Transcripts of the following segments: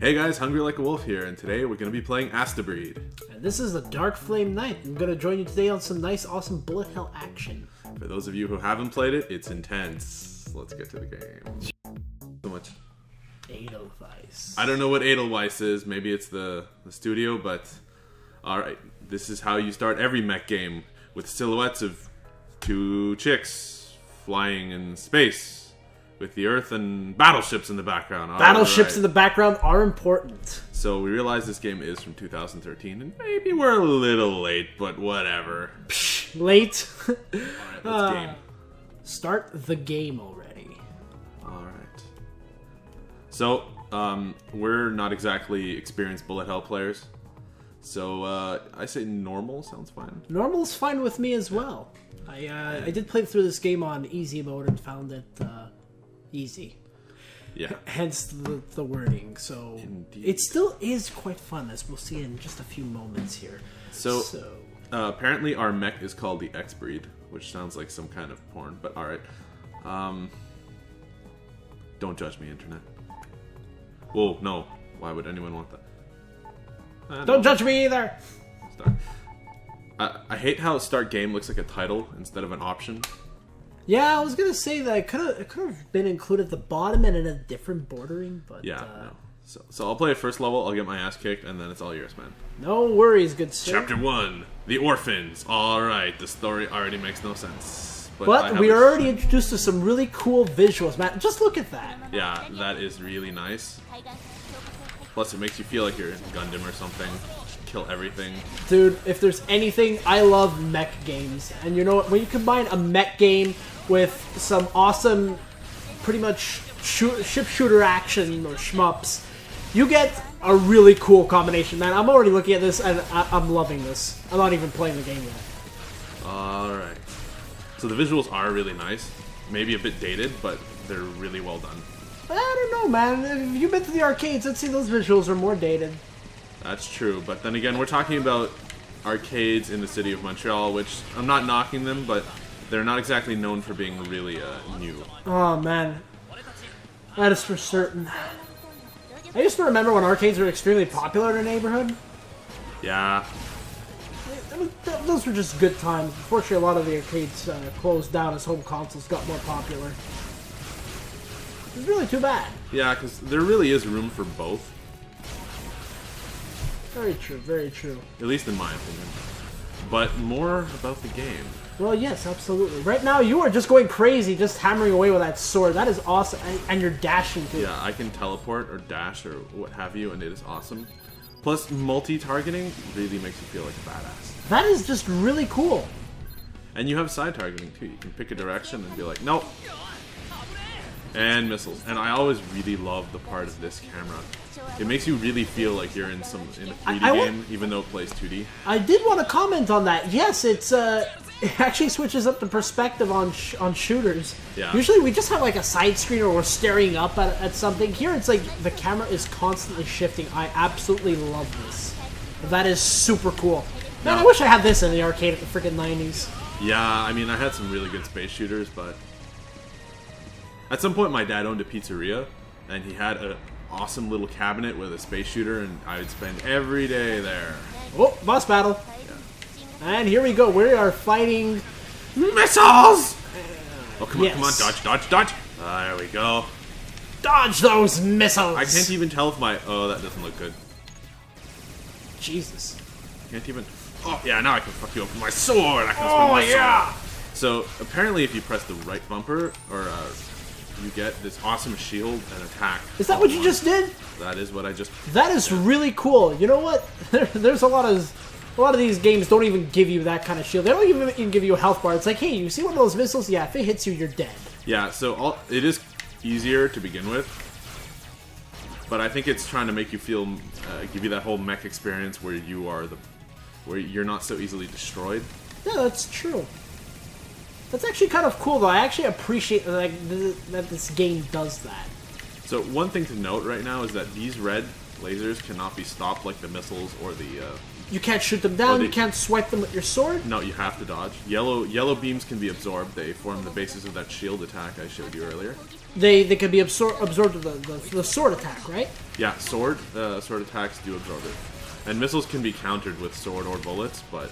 Hey guys, Hungry Like a Wolf here, and today we're going to be playing Astabreed. And this is the Dark Flame Knight. I'm going to join you today on some nice, awesome bullet hell action. For those of you who haven't played it, it's intense. Let's get to the game. So much. Edelweiss. I don't know what Edelweiss is, maybe it's the studio, but alright. This is how you start every mech game, with silhouettes of two chicks flying in space. With the Earth and battleships in the background. Battleships in the background are important. So we realize this game is from 2013, and maybe we're a little late, but whatever. Psh, late. Alright, let's game. Start the game already. Alright. So, we're not exactly experienced bullet hell players. So, I say normal sounds fine. Normal's fine with me as well. I did play through this game on easy mode and found it easy. Yeah. Hence the wording. So Indeed. it still is quite fun, as we'll see in just a few moments here. So apparently our mech is called the X-Breed, which sounds like some kind of porn, but alright. Don't judge me, internet. Whoa, no. Why would anyone want that? Don't judge me either! Start. I hate how start game looks like a title instead of an option. Yeah, I was gonna say that it could have been included at the bottom and in a different bordering, but Yeah, no. So I'll play first level, I'll get my ass kicked, and then it's all yours, man. No worries, good sir. Chapter 1, The Orphans. Alright, the story already makes no sense. But we are already introduced to some really cool visuals, man. Just look at that. Yeah, that is really nice. Plus, it makes you feel like you're in Gundam or something. Kill everything. Dude, if there's anything, I love mech games. And you know what? When you combine a mech game with some awesome, pretty much ship shooter action or shmups, you get a really cool combination, man. I'm already looking at this and I'm loving this. I'm not even playing the game yet. Alright. So the visuals are really nice. Maybe a bit dated, but they're really well done. I don't know, man. If you've been to the arcades, I'd say those visuals are more dated. That's true, but then again, we're talking about arcades in the city of Montreal, which I'm not knocking them, but they're not exactly known for being really new. Oh, man. That is for certain. I used to remember when arcades were extremely popular in our neighborhood. Yeah. Those were just good times. Unfortunately, a lot of the arcades closed down as home consoles got more popular. It's really too bad. Yeah, because there really is room for both. Very true, very true. At least in my opinion. But more about the game. Well, yes, absolutely. Right now, you are just going crazy, just hammering away with that sword. That is awesome. And you're dashing, too. Yeah, I can teleport or dash or what have you, and it is awesome. Plus, multi-targeting really makes you feel like a badass. That is just really cool. And you have side targeting, too. You can pick a direction and be like, nope. And missiles. And I always really love the part of this camera. It makes you really feel like you're in a 3D game, even though it plays 2D. I did want to comment on that. Yes, it actually switches up the perspective on shooters. Yeah. Usually we just have like a side screen or we're staring up at something. Here it's like the camera is constantly shifting. I absolutely love this. That is super cool. Man, I wish I had this in the arcade at the freaking 90s. Yeah, I mean, I had some really good space shooters, but at some point my dad owned a pizzeria, and he had an awesome little cabinet with a space shooter, and I would spend every day there. Oh, boss battle. Yeah. And here we go. We are fighting missiles! Oh, come on, yes. come on, dodge, dodge, dodge! There we go. Dodge those missiles! I can't even tell if my... Oh, that doesn't look good. Jesus. Can't even... Oh, yeah, now I can fuck you up with my sword! I can swing my sword! So, apparently if you press the right bumper, or you get this awesome shield and attack. Is that what you just did? That is what I just... That is really cool. You know what? There's a lot of these games don't even give you that kind of shield. They don't even give you a health bar. It's like, hey, you see one of those missiles? Yeah, if it hits you, you're dead. Yeah, so it is easier to begin with, but I think it's trying to make you feel, give you that whole mech experience where where you're not so easily destroyed. Yeah, that's true. That's actually kind of cool, though. I actually appreciate that this game does that. So one thing to note right now is that these red lasers cannot be stopped like the missiles or the You can't shoot them down. they- You can't swipe them with your sword. No, you have to dodge. Yellow beams can be absorbed. They form the basis of that shield attack I showed you earlier. They can be absorbed with the sword attack, right? Yeah, sword attacks do absorb it. And missiles can be countered with sword or bullets, but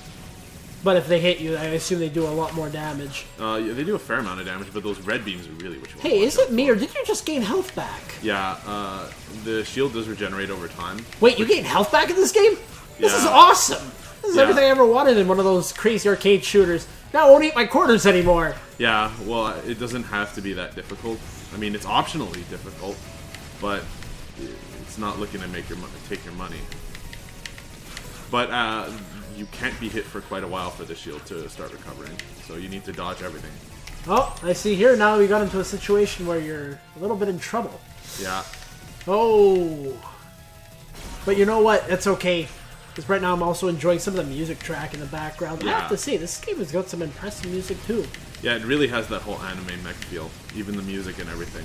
But if they hit you, I assume they do a lot more damage. yeah, they do a fair amount of damage, but those red beams are really what you want. Hey, to is watch it me or did you just gain health back? out. Yeah, the shield does regenerate over time. Wait, you gain health back in this game? This is Yeah. awesome! This is Yeah. everything I ever wanted in one of those crazy arcade shooters. Now I won't eat my quarters anymore. Yeah, well, it doesn't have to be that difficult. I mean, it's optionally difficult, but it's not looking to take your money. But you can't be hit for quite a while for the shield to start recovering, so you need to dodge everything. Oh, I see here now we got into a situation where you're a little bit in trouble. Yeah, Oh. But you know what? That's okay. Because right now I'm also enjoying some of the music track in the background. I Yeah. have to say, this game has got some impressive music too. yeah, it really has that whole anime mech feel, even the music and everything.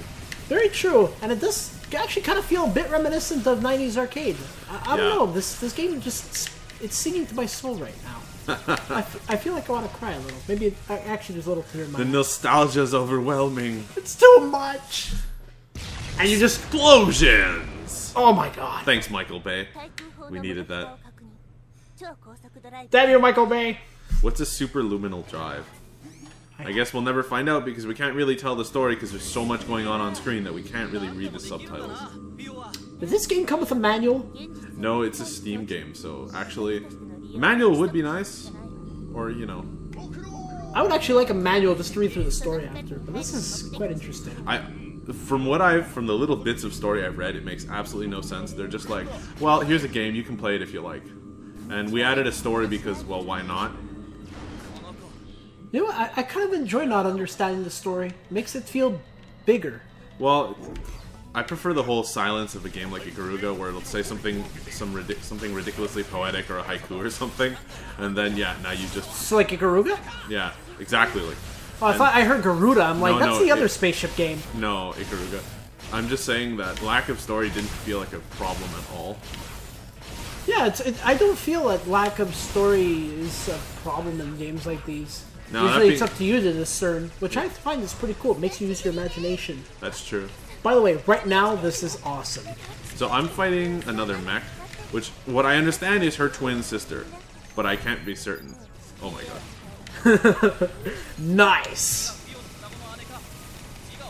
Very true. And it does actually kind of feel a bit reminiscent of 90s arcade. I don't Yeah. know. This game just... It's singing to my soul right now. I feel like I want to cry a little. Maybe actually there's a little tear in my The eye. nostalgia's overwhelming. It's too much! And you just... Explosions! Oh my god. Thanks, Michael Bay. We needed that. Damn you, Michael Bay! What's a superluminal drive? I guess we'll never find out because we can't really tell the story because there's so much going on screen that we can't really read the subtitles. Did this game come with a manual? No, it's a Steam game, so actually, a manual would be nice. Or, you know, I would actually like a manual just to read through the story after, but this is quite interesting. from the little bits of story I've read, it makes absolutely no sense. They're just like, well, here's a game, you can play it if you like. And we added a story because, well, why not? You know what? I kind of enjoy not understanding the story. It makes it feel bigger. Well, I prefer the whole silence of a game like a Garuga, where it'll say something ridiculously poetic or a haiku or something, and then yeah, now you just So like a Garuga? yeah, exactly like Oh, I thought I heard Garuda. I'm like, No, that's no, the other it- spaceship game. no Ikaruga. I'm just saying that lack of story didn't feel like a problem at all. Yeah, I don't feel that lack of story is a problem in games like these. No, Usually that it's up to you to discern, which I find is pretty cool. It makes you use your imagination. That's true. By the way, right now, this is awesome. So I'm fighting another mech, which what I understand is her twin sister, but I can't be certain. Oh my god. Nice!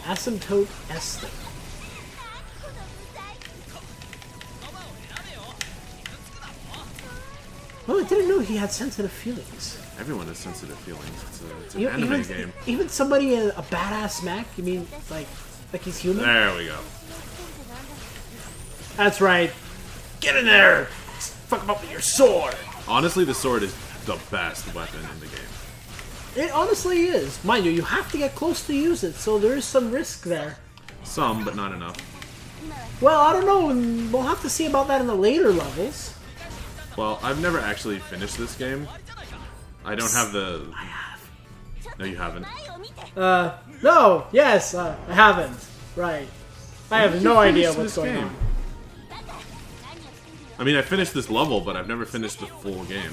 Asymptote Eston. Oh, I didn't know he had sensitive feelings. Everyone has sensitive feelings. It's an You- anime even, game. even somebody a badass mech? You mean like he's human? There we go. That's right. Get in there! Fuck him up with your sword! Honestly, the sword is the best weapon in the game. It honestly is. Mind you, you have to get close to use it, so there is some risk there. Some, but not enough. Well, I don't know. We'll have to see about that in the later levels. Well, I've never actually finished this game. I don't have the... I have. No, you haven't. No, yes, I haven't. Right. I have no idea Finished what's this going game. on. I mean, I finished this level, but I've never finished the full game.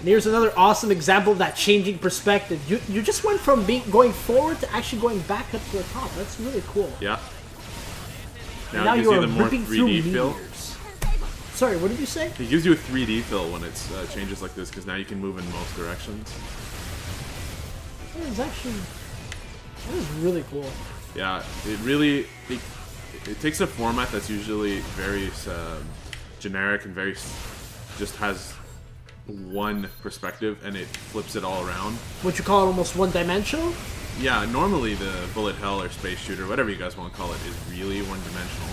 And here's another awesome example of that changing perspective. You just went from going forward to actually going back up to the top. That's really cool. Yeah. And Now now it gives you you are the more ripping through 3D feel. meteors. Sorry, what did you say? It gives you a 3D feel when it's changes like this, because now you can move in most directions. That is really cool. Yeah, it really... It takes a format that's usually very generic and very... just has one perspective, and it flips it all around. Would you call it almost one-dimensional? Yeah, normally the bullet hell or space shooter, whatever you guys want to call it, is really one-dimensional.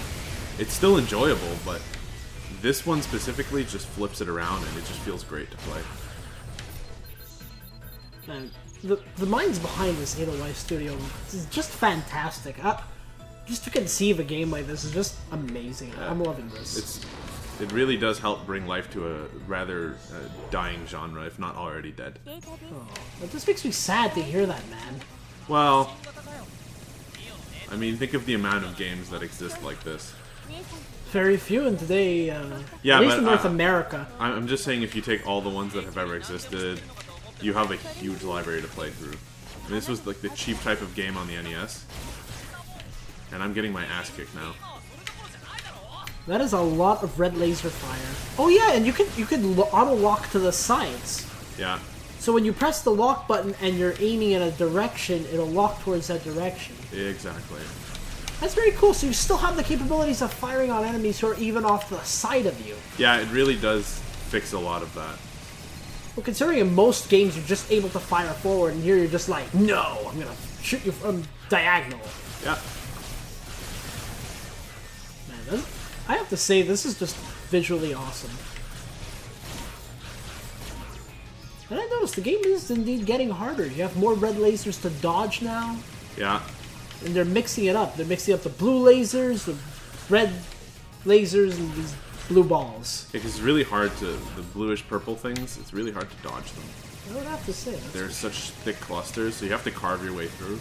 It's still enjoyable, but this one specifically just flips it around, and it just feels great to play. Man, the minds behind this Edelweiss studio is just fantastic. Just to conceive a game like this is just amazing. I'm loving this. It really does help bring life to a rather dying genre, if not already dead. But this makes me sad to hear that, man. Well, I mean, think of the amount of games that exist like this. very few in today. Yeah, at least but, in North America. I'm just saying, if you take all the ones that have ever existed, you have a huge library to play through. And this was like the cheap type of game on the NES, and I'm getting my ass kicked now. That is a lot of red laser fire. Oh yeah, and you could auto lock to the sides. Yeah. So when you press the lock button and you're aiming in a direction, it'll lock towards that direction. Exactly. That's very cool. So you still have the capabilities of firing on enemies who are even off to the side of you. Yeah, it really does fix a lot of that. Well, considering in most games you're just able to fire forward, and here you're just like, no, I'm gonna shoot you from diagonal. Yeah. Man, I have to say, this is just visually awesome. And I noticed the game is indeed getting harder. You have more red lasers to dodge now. Yeah. And they're mixing it up. They're mixing up the blue lasers, the red lasers, and these blue balls. It's really hard to, the bluish purple things, it's really hard to dodge them. I would have to say. They're such thick clusters, so you have to carve your way through.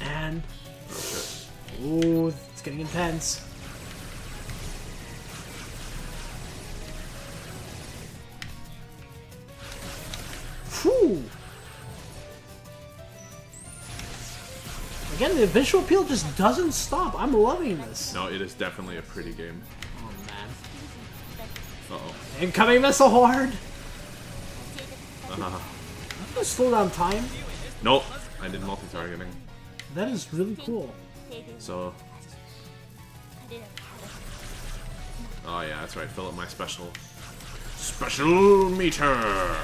And... Oh shit. Ooh, it's getting intense. Whew! Again, the visual appeal just doesn't stop. I'm loving this. No, it is definitely a pretty game. Oh, man. Uh-oh. Incoming missile horde! Uh-huh. I'm gonna slow down time. Nope, I did multi-targeting. That is really cool. So... Oh yeah, that's right, fill up my special meter!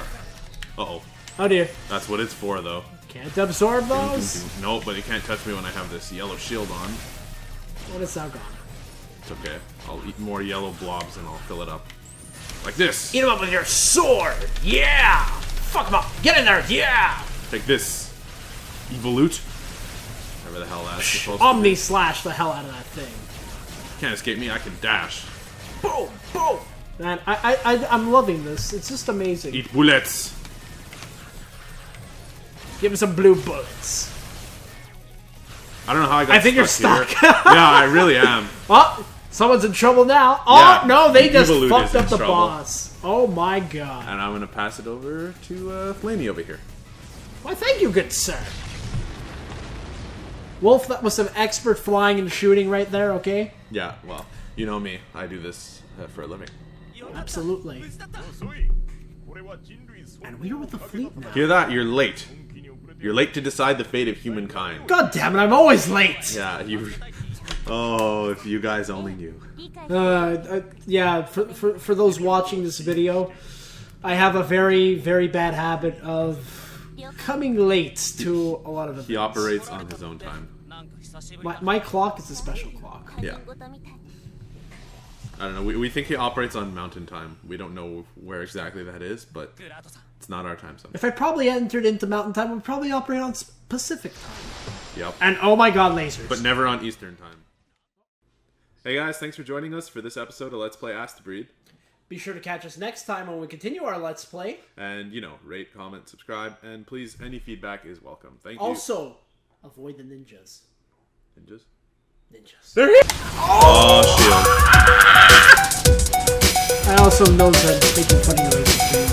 Uh-oh. Oh dear. That's what it's for, though. Can't absorb those? Nope, but you can't touch me when I have this yellow shield on. What is now gone? It's okay. I'll eat more yellow blobs and I'll fill it up. Like this! Eat him up with your sword! Yeah! Fuck him up! Get in there! Yeah! Take this. Evolute. Whatever the hell that's supposed to Omni be. slash the hell out of that thing. Can't escape me, I can dash. Boom! Boom! Man, I'm loving this. It's just amazing. Eat bullets! Give me some blue bullets. I don't know how I got I think you're stuck. here. Yeah, I really am. Oh, someone's in trouble now. Oh, Yeah, no, they just Evolute fucked is in up the trouble. boss. Oh my god. And I'm gonna pass it over to Flamey over here. Why, thank you, good sir. Wolf, that was some expert flying and shooting right there, okay? Yeah, well, you know me. I do this for a living. Absolutely. And we are with the fleet now. Hear that? You're late. You're late to decide the fate of humankind. God damn it, I'm always late! Yeah, you... Oh, if you guys only knew. Yeah, for those watching this video, I have a very, very bad habit of coming late to a lot of events. He operates on his own time. My clock is a special clock. Yeah. I don't know, we think he operates on mountain time. We don't know where exactly that is, but it's not our time zone. If I probably entered into mountain time, we'd probably operate on Pacific time. Yep. And oh my god, lasers. But never on Eastern time. Hey guys, thanks for joining us for this episode of Let's Play Ask the Breed. Be sure to catch us next time when we continue our Let's Play. And, you know, rate, comment, subscribe, and please, any feedback is welcome. Thank you. Also, avoid the ninjas. Ninjas? Ninjas. They're here! Oh, shield. I also know that making funny noises.